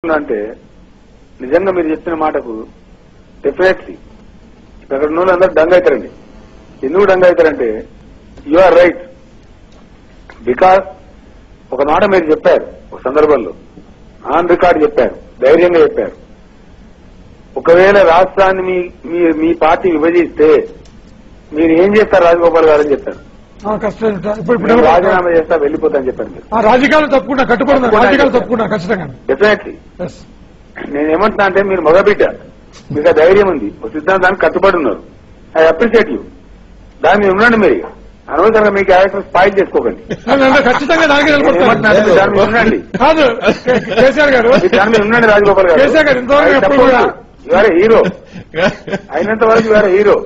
చెప్తున్నా అంటే నిజంగా మీరు చెప్పిన మాటకు డెఫినెట్లీ ఇక్కడ ఉన్న వాళ్ళందరూ డంగ్ అవుతారండి. ఎందుకు డంగ్ అవుతారంటే యు ఆర్ రైట్. బికాస్ ఒక మాట మీరు చెప్పారు ఒక సందర్భంలో, ఆన్ రికార్డ్ చెప్పారు, ధైర్యంగా చెప్పారు. ఒకవేళ రాష్ట్రాన్ని మీ పార్టీ విభజిస్తే మీరు ఏం చేస్తారు రాజగోపాల్ గారు అని చెప్పారు. రాజీనామా చేస్తా వెళ్ళిపోతా అని చెప్పారు. మీరు రాజకీయాలు తప్పకుండా కట్టుబడి రాజకీయాలు తప్పకుండా ఖచ్చితంగా డెఫినెట్లీ. నేనేమంటున్నా అంటే మీరు మగబిడ్డ, మీకు ధైర్యం ఉంది, ఒక సిద్ధాంతానికి కట్టుబడి ఉన్నారు. I appreciate you. దాని మీద ఉండండి. మీరు అనవసరంగా మీ క్యారెక్టర్ స్పాయిల్ చేసుకోకండి. ఖచ్చితంగా దాని మీద ఉండండి. కాదు కేసీఆర్ గారు, దాని మీద ఉండండి రాజగోపాల్ గారు. కేసీఆర్ గారు ఇవాళ హీరో అయినంత వరకు ఇవాళ హీరో.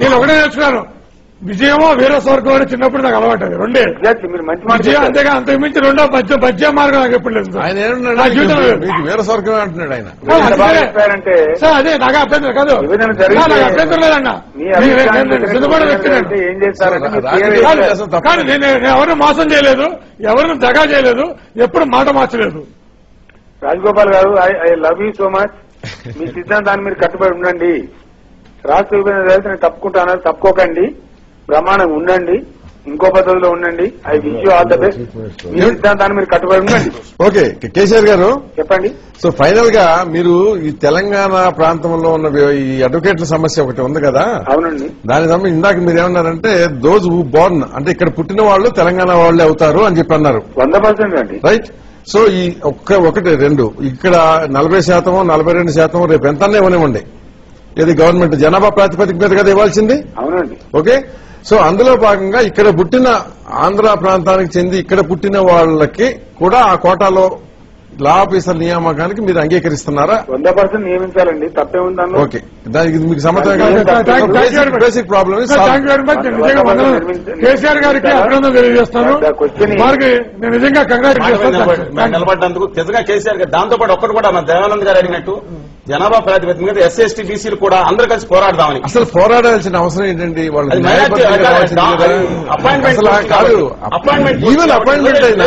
నేను ఒకటే నేర్చుకున్నాను, విజయమో వీర స్వర్గం అని చిన్నప్పుడు నాకు అలవాటు. అది రెండే మీరు మంచి మాట. అంతేగా అంతకు మించి రెండో మధ్య మార్గం నాకు ఎప్పుడు లేదు. వీర స్వర్గం అంటున్నాడు ఆయన. సార్ అదే నాకు అభ్యంతరం కాదు, నాకు అభ్యంతరం లేదన్నా. సిద్ధపడే వ్యక్తి ఏం చేస్తారంటే కానీ నేను ఎవరిని మోసం చేయలేదు, ఎవరిని దగా చేయలేదు, ఎప్పుడు మాట మార్చలేదు. రాజగోపాల్ గారు, I love you so much. మీ సిద్ధాంతాన్ని మీరు కట్టుబడి ఉండండి. రాష్ట్ర విభజన నేను తప్పుకుంటాను, తప్పుకోకండి, బ్రహ్మాండంగా ఉండండి, ఇంకో పద్ధతిలో ఉండండి. I wish you all the best. మీ సిద్ధాంతాన్ని మీరు కట్టుబడి ఉండండి. ఓకే కేసీఆర్ గారు చెప్పండి. సో ఫైనల్ గా మీరు ఈ తెలంగాణ ప్రాంతంలో ఉన్న ఈ అడ్వకేట్ల సమస్య ఒకటి ఉంది కదా. అవునండి. దాని సంబంధించి ఇందాక మీరు ఏమన్నారంటే దోజ్ హూ బోర్న్ అంటే ఇక్కడ పుట్టిన వాళ్ళు తెలంగాణ వాళ్ళే అవుతారు అని చెప్పి అన్నారు. 100% అండి. రైట్. సో ఈ ఒకటి రెండు ఇక్కడ 40%, 42% రేపు ఎంతనే ఇవ్వనివ్వండి. ఇది గవర్నమెంట్ జనాభా ప్రాతిపదిక మీద కదా ఇవ్వాల్సింది. అవునండి. ఓకే. సో అందులో భాగంగా ఇక్కడ పుట్టిన ఆంధ్ర ప్రాంతానికి చెంది ఇక్కడ పుట్టిన వాళ్ళకి కూడా ఆ కోటాలో లా ఆఫీసర్ నియామకానికి మీరు అంగీకరిస్తున్నారా? 100% నియమించాలండి, తప్పే ఉందన్న. ఓకే, దానికి మీకు సమాధానం. Basic problem. కేసీఆర్ గారికి అభినందన తెలియజేస్తాను. నేను నిజంగా నిలబడ్డందుకు నిజంగా కేసీఆర్ గారు. దాంతో పాటు ఒక్కటి కూడా మన దేవానంద్ గారు అడిగినట్టు జనాభా ప్రాతిపదిక మీద ఎస్సీ ఎస్టీ బీసీలు కూడా అందరూ కలిసి పోరాడదామని. అసలు పోరాడాల్సిన అవసరం ఏంటండి? వాళ్ళు అపాయింట్మెంట్ కాదు, ఈవెన్ అపాయింట్మెంట్ అయినా